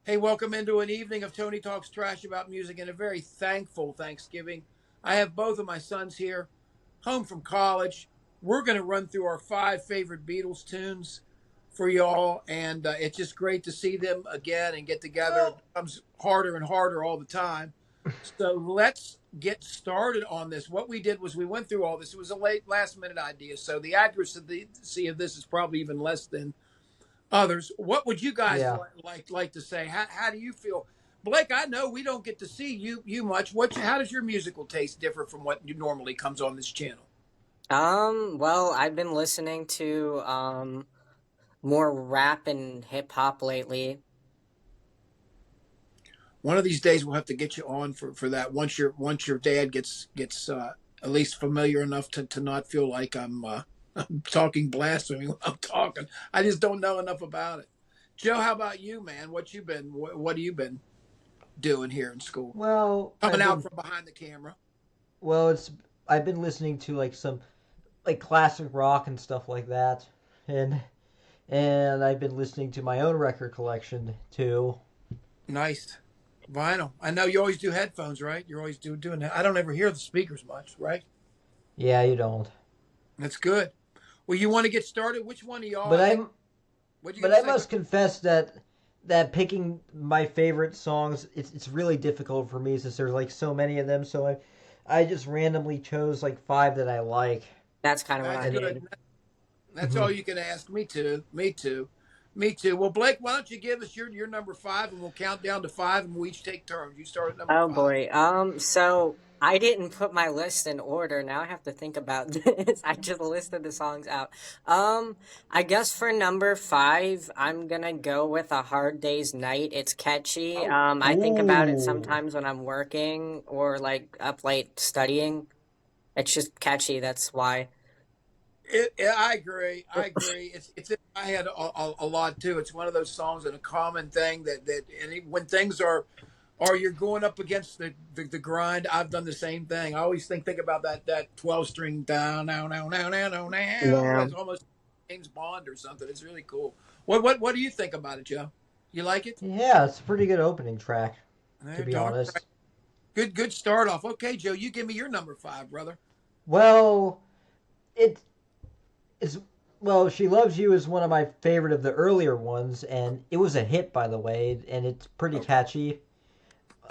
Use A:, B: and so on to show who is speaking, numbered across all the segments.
A: Hey, welcome into an evening of Tony Talks Trash about music and a very thankful Thanksgiving. I have both of my sons here, home from college. We're going to run through our five favorite Beatles tunes for y'all, and it's just great to see them again and get together. It
B: Well,
A: becomes harder and harder all the time. So let's get started on this. What we did was we went through all this. It was a last minute idea, so the accuracy of this is probably even less than others. What would you guys
B: yeah.
A: like to say? How do you feel, Blake? I know we don't get to see you much. How does your musical taste differ from what normally comes on this channel?
C: Well, I've been listening to more rap and hip hop lately.
A: One of these days we'll have to get you on for that. Once your dad gets at least familiar enough to not feel like I'm talking blasphemy when I'm talking. I just don't know enough about it. Joe, how about you, man? What have you been doing here in school?
B: Well,
A: Coming
B: I've
A: out
B: been
A: from behind the camera.
B: well, it's I've been listening to like some like classic rock and stuff like that, and and I've been listening to my own record collection too.
A: Nice. Vinyl. I know you always do headphones, right? You're always doing that. I don't ever hear the speakers much, right?
B: Yeah, you don't.
A: That's good. Well, you want to get started? Which one of y'all?
B: But I'm
A: What you
B: but
A: gonna
B: I
A: say?
B: must confess that picking my favorite songs it's really difficult for me since there's like so many of them. So I just randomly chose like five that I like.
C: That's kind of what
A: That's
C: I
B: And
A: good.
C: did.
A: That's
B: mhm.
A: all you can ask. Me too. Me too. Me too. Well, Blake, why don't you give us your number five, and we'll count down to five, and we'll each take turns. You start at number
C: Oh
A: five.
C: boy. So I didn't put my list in order. Now I have to think about this. I just listed the songs out. Um, I guess for number five, I'm gonna go with A Hard Day's Night. It's catchy.
A: Oh,
C: I think about it
B: Ooh,
C: sometimes when I'm working or like up late studying. It's just catchy. That's why.
A: I agree. I agree. It's in my head a lot too. It's one of those songs and a common thing when things are you're going up against the grind. I've done the same thing. I always think about that 12 string down now.
C: Yeah.
A: It's almost James Bond or something. It's really cool. What do you think about it, Joe? You like it?
B: yeah, it's a pretty good opening track, to
A: There,
B: be
A: darn right.
B: honest.
A: Good start off. Okay, Joe, you give me your number five, brother.
B: Well, it is well, She Loves You is one of my favorite of the earlier ones, and it was a hit, by the way, and it's pretty
A: Okay,
B: catchy.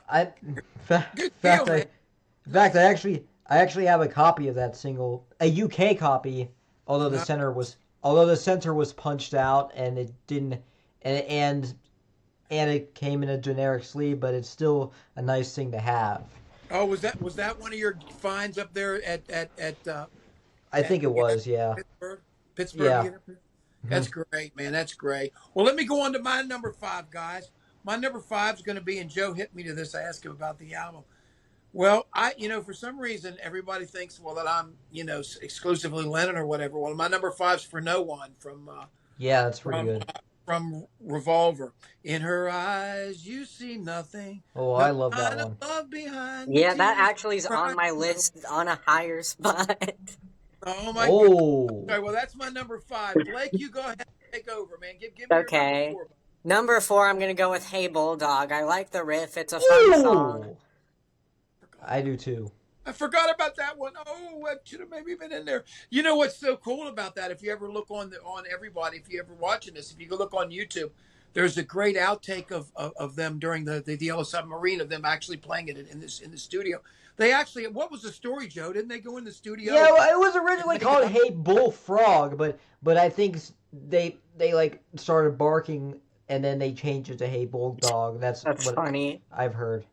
B: I, in
A: good deal,
B: fact,
A: man.
B: in fact,
A: Nice.
B: I actually have a copy of that single, a UK copy,
A: No,
B: although the center was punched out and it didn't, and and, and it came in a generic sleeve, but it's still a nice thing to have.
A: oh, was that one of your finds up there
B: I
A: at
B: think it was, yeah,
A: Pittsburgh? Pittsburgh, you
B: yeah.
A: get up there? That's
B: Mhm.
A: great, man. That's great. Well, let me go on to my number five, guys. My number five is going to be, and Joe hit me to this. I asked him about the album. Well, for some reason, everybody thinks, well, that I'm, exclusively Lennon or whatever. Well, my number five's For No One
B: Yeah, that's pretty
A: from
B: good.
A: from Revolver. In her eyes, you see nothing,
B: Oh,
A: no
B: I love that
A: kind of
B: one.
A: love behind the
C: Yeah, that
A: tears.
C: actually is on
A: Crying.
C: my list on a higher spot.
A: Oh my goodness.
B: Oh,
A: All right, well, that's my number five. Blake, you go ahead and take over, man. Give me your number
C: Okay.
A: four.
C: Number four, I'm gonna go with Hey Bulldog. I like the riff. It's a fun song.
B: ooh,
A: Forgot
B: I do
A: about
B: too.
A: I forgot about that one. Oh, that should have maybe been in there. You know what's so cool about that? If you ever look on everybody, if you ever watching this, if you go look on YouTube, there's a great outtake of them during the Yellow Submarine of them actually playing it in the studio. They actually, what was the story, Joe? Didn't they go in the
B: Yeah,
A: studio
B: well, it was
A: and
B: originally
A: make it
B: called
A: up?
B: Hey Bullfrog, but I think they like started barking and then they changed it to Hey Bulldog. That's
C: That's
B: what
C: funny.
B: I've heard.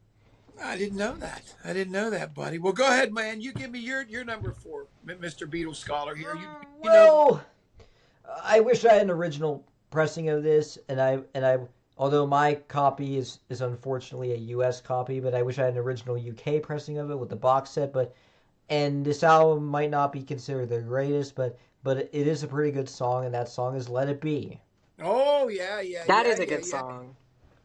A: I didn't know that. I didn't know that, buddy. Well, go ahead, man. You give me your number four, Mr. Beatles scholar here. You know
B: Well, I wish I had an original pressing of this, and I although my copy is unfortunately a U.S. copy, but I wish I had an original UK pressing of it with the box set. But and this album might not be considered the greatest, but it is a pretty good song, and that song is "Let It Be."
A: Oh yeah, yeah,
C: That
A: yeah,
C: is a
A: yeah,
C: good
A: yeah.
C: song.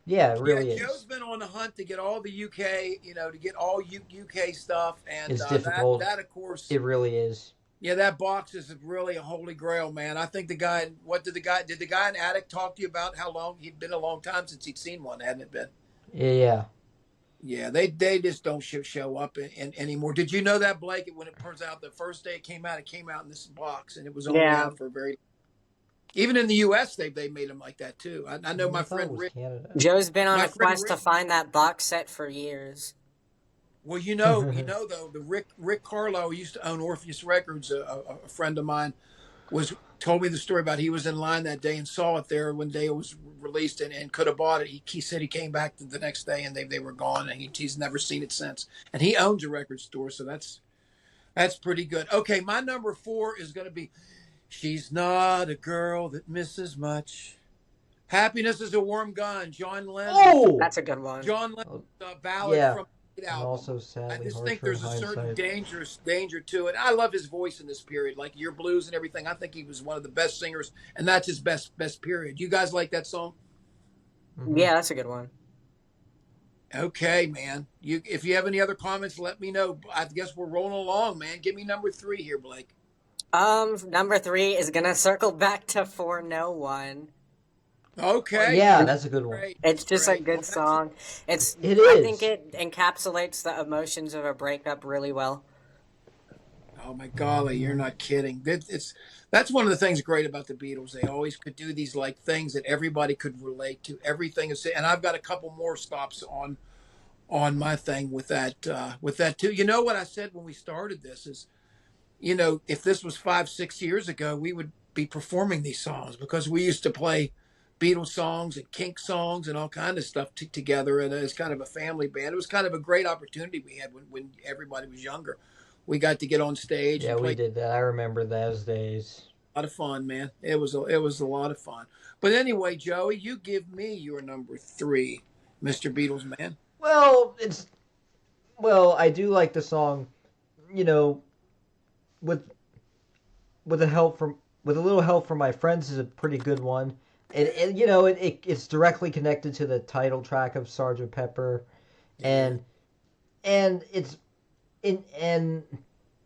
B: Yeah, it
A: Yeah,
B: really
A: Joe's
B: is.
A: been on the hunt to get all the UK, to get all UK stuff, and
B: It's
A: that
B: difficult.
A: that of course,
B: It really is.
A: Yeah, that box is really a holy grail, man. I think the guy. What did the guy in Attic talk to you about? How long he'd been a long time since he'd seen one, hadn't it been?
B: Yeah.
A: Yeah, they just don't show up anymore. Did you know that, Blake? When it turns out the first day it came out in this box, and it was only
C: Yeah.
A: out for a very. Even in the U.S., they made them like that too. I know
B: I
A: my
B: thought it
A: friend
B: was
A: Rick.
B: Canada.
C: Joe's been on
A: My
C: a
A: friend
C: quest to
A: Rick.
C: find that box set for years.
A: Well, though the Rick Carlo used to own Orpheus Records. A friend of mine was told me the story about he was in line that day and saw it there when day it was released and could have bought it. He said he came back the next day and they were gone and he's never seen it since. And he owns a record store, so that's pretty good. Okay, my number 4 is going to be "She's Not a Girl That Misses Much." Happiness is a Warm Gun. John Lennon's
B: Oh!
C: That's a good one.
A: John Lennon's ballad
B: Yeah.
A: from the
B: And
A: album.
B: also,
A: I
B: sadly,
A: just think
B: harsher in
A: there's a certain
B: hindsight.
A: danger to it. I love his voice in this period, like Your Blues and everything. I think he was one of the best singers, and that's his best period. You guys like that song?
B: Mm-hmm.
C: Yeah, that's a good one.
A: Okay, man. If you have any other comments, let me know. I guess we're rolling along, man. Give me number 3 here, Blake.
C: Number 3 is gonna circle back to For No One.
A: Okay,
B: Yeah,
A: man.
B: that's a good one.
A: Great.
C: It's just a
A: Great.
C: good
A: Well,
C: song.
B: It
C: I think
B: is.
C: it encapsulates the emotions of a breakup really well.
A: oh my golly, you're not kidding. That's one of the things great about the Beatles. They always could do these like things that everybody could relate to. Everything is, and I've got a couple more stops on my thing with that too. You know what I said when we started this is, if this was 5 6 years ago, we would be performing these songs because we used to play Beatles songs and Kink songs and all kind of stuff together, and as kind of a family band. It was kind of a great opportunity we had when everybody was younger. We got to get on stage
B: Yeah,
A: and
B: we
A: play.
B: did that. I remember those days.
A: A lot of fun, man. It was a lot of fun. But anyway, Joey, you give me your number 3, Mr. Beatles man.
B: Well, I do like the song, you know, with with the help from with a little help from my friends is a pretty good one. And it's directly connected to the title track of Sergeant Pepper,
A: Yeah.
B: and it's in and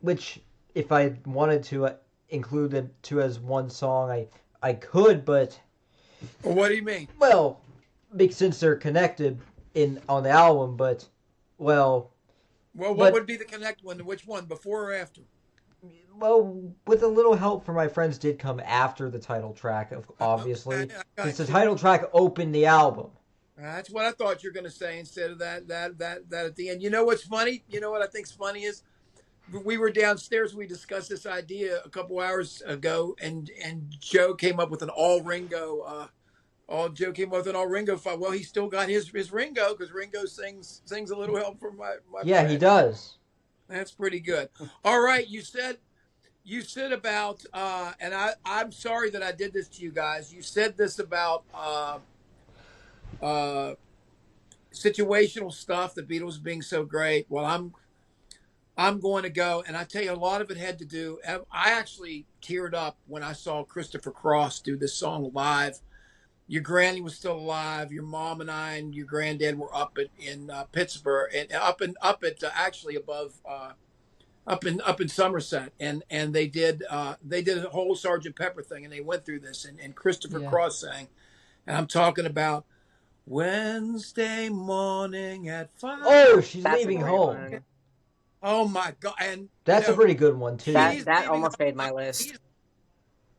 B: which if I wanted to include them two as one song, I could, but
A: Well, what do you mean?
B: well, since they're connected in on the album, but well,
A: Well, what
B: but
A: would be the connect one? Which one, before or after?
B: well, with a little help from my friends, did come after the title track,
A: Okay,
B: obviously,
A: I
B: since the
A: got you.
B: title track opened the album.
A: That's what I thought you were going to say instead of that at the end. You know what's funny? You know what I think's funny is we were downstairs. We discussed this idea a couple hours ago, and Joe came up with an all Ringo. All Joe came up with an all Ringo fight. Well, he still got his Ringo because Ringo sings a little help from my
B: Yeah, he
A: friend.
B: does.
A: That's pretty good. All right, you said about and I'm sorry that I did this to you guys. You said this about uh, situational stuff, the Beatles being so great. Well, I'm going to go, and I tell you, a lot of it had to do. I actually teared up when I saw Christopher Cross do this song live. Your granny was still alive. Your mom and I and your granddad were up in Pittsburgh and up at actually above up in Somerset, and they did a whole Sergeant Pepper thing, and they went through this, and Christopher
B: Yeah.
A: Cross sang, and I'm talking about Wednesday morning at 5.
B: Oh, she's
C: That's a
B: leaving
C: great
B: home.
C: one.
A: Oh my God! And
B: That's a pretty good one too.
A: she's
C: That
A: leaving
C: almost made
A: home.
C: my list.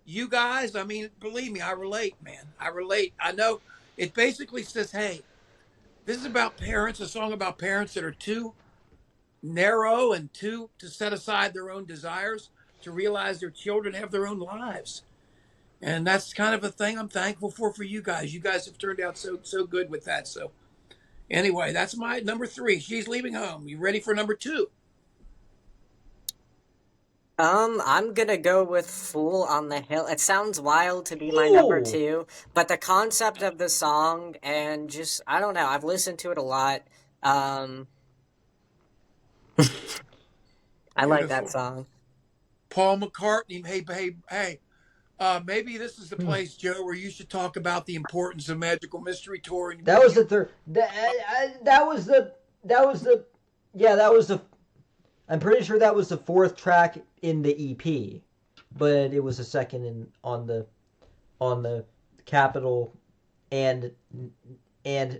A: You guys, I mean, believe me, I relate, man. I relate. I know it basically says, hey, this is about parents, a song about parents that are too narrow and too to set aside their own desires to realize their children have their own lives. And that's kind of a thing I'm thankful for you guys. You guys have turned out so good with that. So anyway, that's my number 3. She's leaving home. You ready for number 2?
C: I'm gonna go with Fool on the Hill. It sounds wild to be my number
B: Ooh.
C: 2, but the concept of the song and just, I don't know, I've listened to it a lot. Um, I like that
A: Beautiful.
C: song.
A: Paul McCartney. Hey. Maybe this is the place, Joe, where you should talk about the importance of Magical Mystery Tour. And
B: That was the third. That was the. Yeah, that was the. I'm pretty sure that was the fourth track in the EP, but it was the second on the Capitol and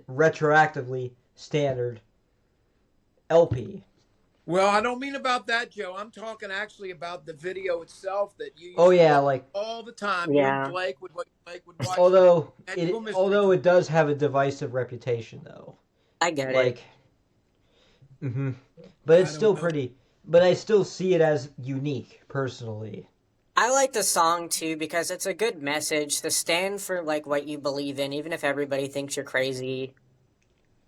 B: retroactively standard LP.
A: Well, I don't mean about that, Joe. I'm talking actually about the video itself that you
B: Oh
A: used to
B: yeah,
A: watch
B: like
A: all the time. You and
C: Yeah,
A: Blake would watch
B: although
A: Magical Mystery
B: it does have a divisive reputation though.
C: I get it.
B: Like, hmm but it's
A: I
B: still
A: don't know.
B: pretty. But I still see it as unique personally.
C: I like the song too because it's a good message to stand for like what you believe in, even if everybody thinks you're crazy.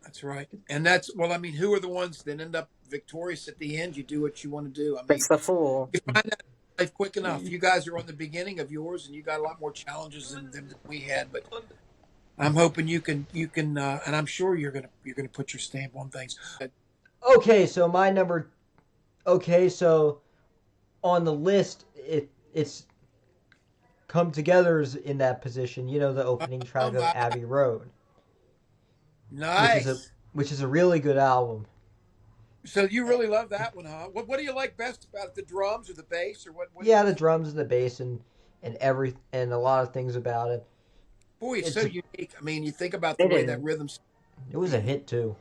A: That's right. And that's, well, I mean, who are the ones that end up victorious at the end? You do what you want to do. I mean,
C: It's the fool.
A: you find that in life quick enough. You guys are on the beginning of yours, and you got a lot more challenges than we had. But I'm hoping and I'm sure you're gonna put your stamp on things.
B: Okay, so my number. Okay, so on the list, it's come together's in that position. You know, the opening
A: Oh
B: track of
A: my,
B: Abbey Road, which is a
A: nice.
B: really good album.
A: So you really love that one, huh? What do you like best about it? The drums or the bass or what?
B: Yeah, the drums and the bass and a lot of things about it.
A: Boy, it's so
B: It's a,
A: unique. I mean, you think about the
C: It
A: way that
C: is.
A: rhythm's.
B: it was a hit too.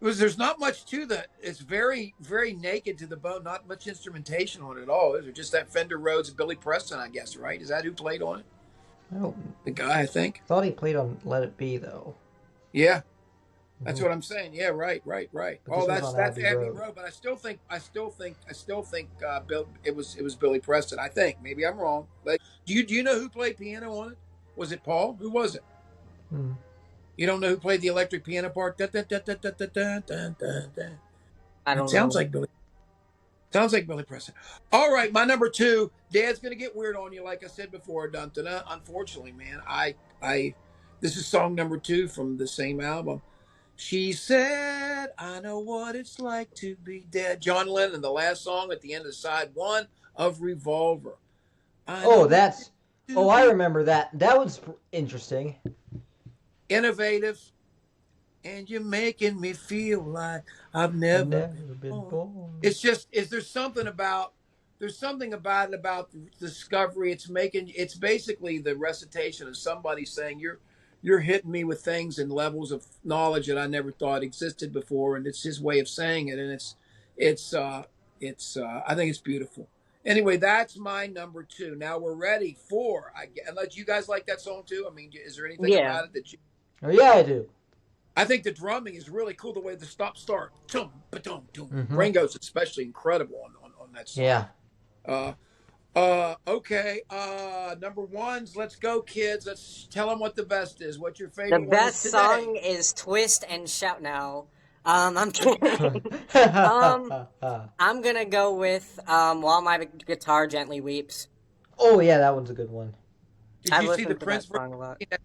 A: There's not much to that. It's very naked to the bone. Not much instrumentation on it at all. Is it just that Fender Rhodes and Billy Preston? I guess, right? Is that who played on it?
B: I don't,
A: The guy, I think.
B: thought he played on Let It Be though.
A: Yeah, that's
B: hmm
A: what I'm saying. Yeah, right.
B: But
A: Oh,
B: this was
A: that's
B: on
A: that's
B: Abbey
A: Abbey
B: Road.
A: Road. But I still think Bill. It was Billy Preston. I think maybe I'm wrong. But do you know who played piano on it? Was it Paul? Who was it?
B: Hmm.
A: You don't know who played the electric piano part? Da, da, da, da, da, da, da, da, da, da.
C: I
A: It
C: don't know.
A: sounds like Billy Preston. All right, my number two. Dad's gonna get weird on you, like I said before. Dun, dun, dun. Unfortunately, man, I this is song number two from the same album. She said, "I know what it's like to be dead." John Lennon, the last song at the end of side one of Revolver. I know
B: Oh,
A: what
B: that's.
A: to
B: Oh, I
A: be
B: remember that. That was interesting.
A: innovative, and you're making me feel like I've
B: I've
A: never been
B: never been
A: born.
B: born.
A: It's just is there's something about it about the discovery. It's basically the recitation of somebody saying you're hitting me with things and levels of knowledge that I never thought existed before, and it's his way of saying it, and it's I think it's beautiful. Anyway, that's my number two. Now we're ready for unless you guys like that song too. I mean, is there anything
C: Yeah.
A: about it that you
B: Oh yeah, I do.
A: I think the drumming is really cool. The way the stop start, tum, ba-dum, tum.
B: hmm
A: Ringo's especially incredible on that song.
B: Yeah.
A: Uh, okay. Number ones. Let's go, kids. Let's tell them what the best is. What your
C: The
A: favorite one is
C: best
A: today?
C: song is Twist and Shout Now. I'm kidding. um, I'm gonna go with While My Guitar Gently Weeps.
B: Oh yeah, that one's a good one.
A: Did
C: I
A: you see the
C: listened to that
A: Prince
C: song a lot.
A: version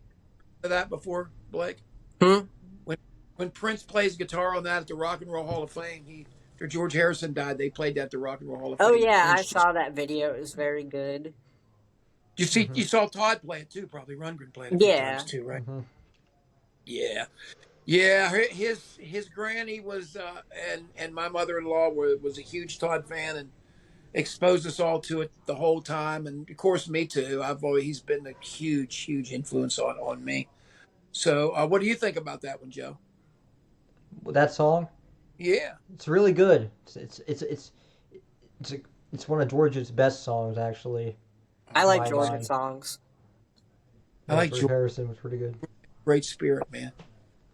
A: of that before, Blake?
C: Hmm?
A: When when Prince plays guitar on that at the Rock and Roll Hall of Fame, after George Harrison died, they played that at the Rock and Roll Hall of
C: Oh
A: Fame.
C: yeah, I
A: Prince just
C: saw that video. It was very good.
A: you
B: hmm
A: saw Todd play it too, probably Rundgren played it a few times
C: Yeah.
A: too, right?
B: hmm
A: Yeah. Yeah, his granny was and my mother-in-law was a huge Todd fan and exposed us all to it the whole time, and of course me too. He's been a huge influence on me. So what do you think about that one, Joe?
B: That song,
A: Yeah,
B: it's really good. It's, a, it's one of George's best songs actually.
C: I
B: In
C: like
B: my
C: Georgia
B: mind.
C: songs.
A: I
B: Yeah,
A: like
B: George
A: George.
B: Harrison was pretty good.
A: Great spirit, man.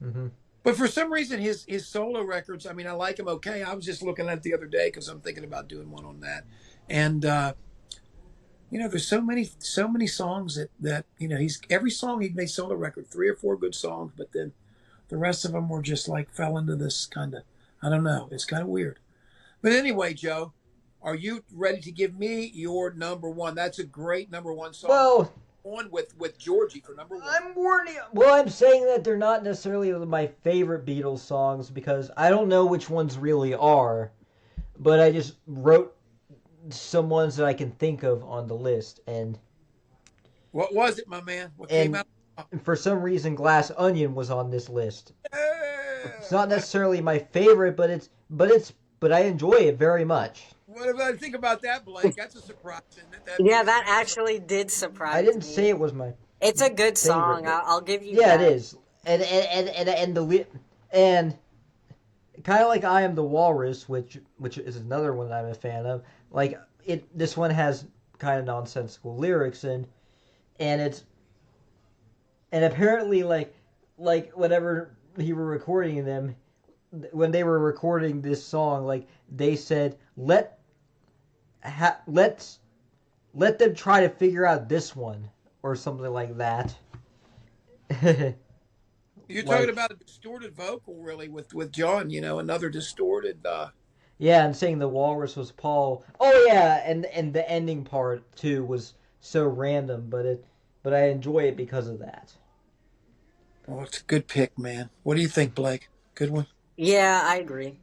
B: hmm
A: But for some reason, his solo records, I mean, I like him okay. I was just looking at it the other day because I'm thinking about doing one on that, and there's so many songs that he's every song he made solo record, three or four good songs, but then the rest of them were just like fell into this kind of, I don't know, it's kind of weird. But anyway, Joe, are you ready to give me your number one? That's a great number one song.
B: Well,
A: On with Georgie for number one.
B: I'm warning. Well, I'm saying that they're not necessarily my favorite Beatles songs because I don't know which ones really are, but I just wrote some ones that I can think of on the list,
A: What was it, my man? What came
B: and
A: out?
B: for some reason, Glass Onion was on this list. It's
A: Yeah.
B: not necessarily my favorite, but it's but I enjoy it very much.
A: What about think about that, Blake? That's a surprise, isn't it? That
C: Yeah,
A: being a
C: that
A: fan of something.
C: actually did
B: I
C: surprise
B: didn't say
C: me.
B: it was my
C: It's a good
B: favorite,
C: song.
B: but
C: I'll give you
B: yeah, it
C: that.
B: is. And kind of like I Am the Walrus, which is another one that I'm a fan of. Like this one has kind of nonsensical lyrics and it's and apparently like whenever he were recording them, when they were recording this song, like they said, let's let them try to figure out this one or something like that.
A: You're talking
B: Like
A: about a distorted vocal, really, with John. Another distorted.
B: yeah, and saying the walrus was Paul. Oh yeah, and the ending part too was so random, but I enjoy it because of that.
A: Oh, it's a good pick, man. What do you think, Blake? Good one.
C: Yeah, I agree.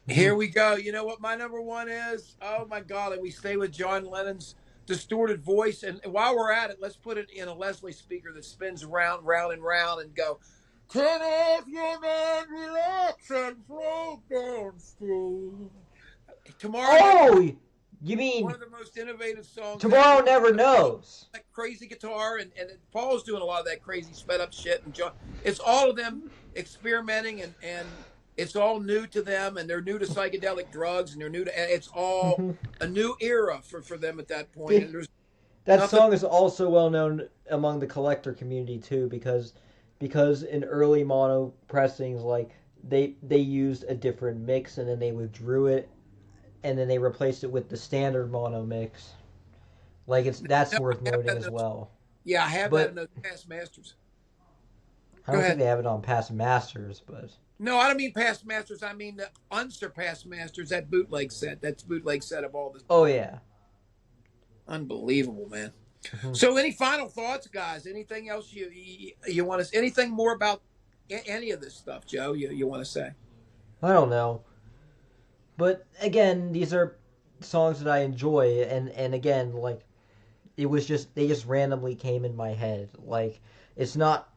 A: Here we go. You know what my number one is? Oh my God! And we stay with John Lennon's distorted voice. And while we're at it, let's put it in a Leslie speaker that spins round, round, and round, and go. Turn off your mind, relax, and float downstream. Tomorrow never.
B: Oh, you
A: One
B: mean
A: of the most innovative songs ever.
B: Tomorrow Never Knows?
A: That crazy guitar, and Paul's doing a lot of that crazy sped up shit, and John. It's all of them experimenting, and it's all new to them, and they're new to psychedelic drugs, and they're new to. And it's all a new era for them at that point, and there's
B: That
A: nothing.
B: song is also well known among the collector community too, because in early mono pressings, like they used a different mix and then they withdrew it and then they replaced it with the standard mono mix. Like
A: No,
B: that's
A: I
B: worth
A: have
B: noting
A: that in
B: as
A: those,
B: well.
A: yeah, I have that in
B: But
A: those past masters.
B: I
A: Go
B: don't think
A: ahead.
B: they have it on past masters. But
A: No, I don't mean past masters. I mean the unsurpassed masters. That bootleg set. That's bootleg set of all this.
B: oh yeah.
A: Unbelievable, man. So, any final thoughts, guys? Anything else you want to? Anything more about any of this stuff, Joe? You want to say?
B: I don't know. But again, these are songs that I enjoy, and again, like it was just they just randomly came in my head. Like it's not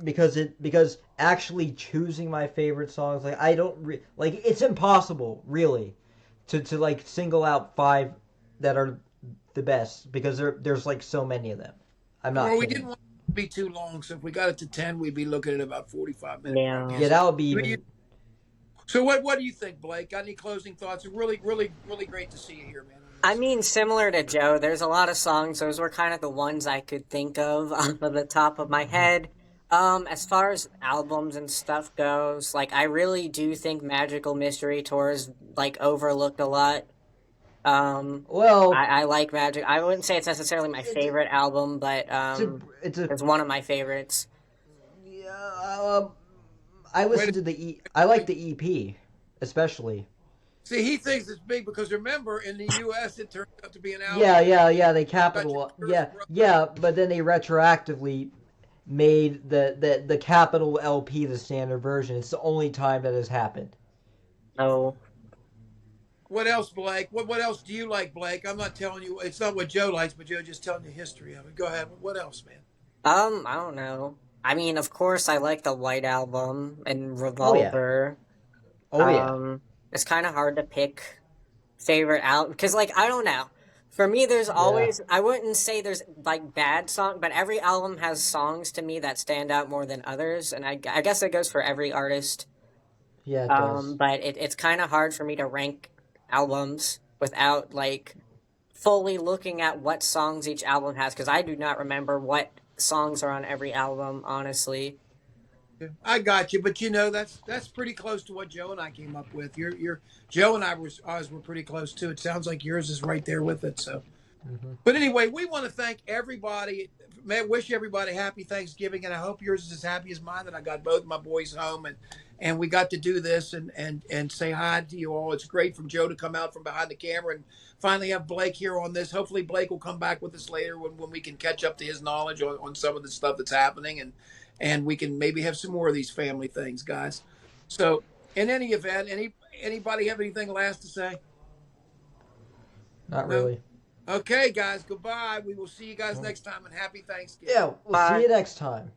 B: because actually choosing my favorite songs, like I don't like it's impossible really to like single out five that are the best because there's like so many of them. I'm not
A: Well, we didn't
B: kidding.
A: want it to be too long, so if we got it to 10, we'd be looking at about 45 minute
C: Yeah.
B: Yeah,
A: broadcast. So,
B: that would be even.
A: what do you think, Blake? Got any closing thoughts? Really, really, really great to see you here, man. On
C: I
A: this.
C: mean, similar to Joe, there's a lot of songs. Those were kind of the ones I could think of off of the top of my head. As far as albums and stuff goes, like I really do think Magical Mystery Tour is like overlooked a lot. Um,
B: Well,
C: I like Magic. I wouldn't say it's necessarily my
B: it's
C: favorite album, but
B: it's a it's a
C: it's one of my favorites.
B: yeah, I
A: Wait,
B: listened to the I like the EP especially.
A: see, he thinks it's big because remember, in the U.S., it turned out to be an
B: Yeah,
A: album.
B: yeah, yeah. They
A: Got your
B: capital.
A: first
B: Yeah,
A: brother.
B: yeah. But then they retroactively made the capital LP the standard version. It's the only time that has happened.
C: So,
A: What else, Blake? What else do you like, Blake? I'm not telling you. It's not what Joe likes, but Joe just telling you history of it. Go ahead. What else, man?
C: I don't know. I mean, of course, I like the White Album and
B: Oh yeah.
C: Revolver.
B: Oh yeah.
C: Um, it's kind of hard to pick favorite album because, like, I don't know. For me, there's
B: Yeah.
C: always, I wouldn't say there's like bad song, but every album has songs to me that stand out more than others, and I guess it goes for every artist.
B: Yeah, it does.
C: But it's kind of hard for me to rank albums without like fully looking at what songs each album has because I do not remember what songs are on every album, honestly.
A: I got you, but that's pretty close to what Joe and I came up with. Your Joe and ours were pretty close too. It sounds like yours is right there with it. So,
B: Hmm.
A: but anyway, we want to thank everybody. Man, wish everybody happy Thanksgiving, and I hope yours is as happy as mine. That I got both my boys home, and we got to do this and say hi to you all. It's great from Joe to come out from behind the camera and finally have Blake here on this. Hopefully, Blake will come back with us later when we can catch up to his knowledge on some of the stuff that's happening and we can maybe have some more of these family things, guys. So, in any event, anybody have anything last to say?
B: Not
A: No.
B: really.
A: Okay, guys. Goodbye. We will see you guys
B: Well,
A: next time, and happy Thanksgiving.
B: yeah, we'll see
C: Bye.
B: you next time.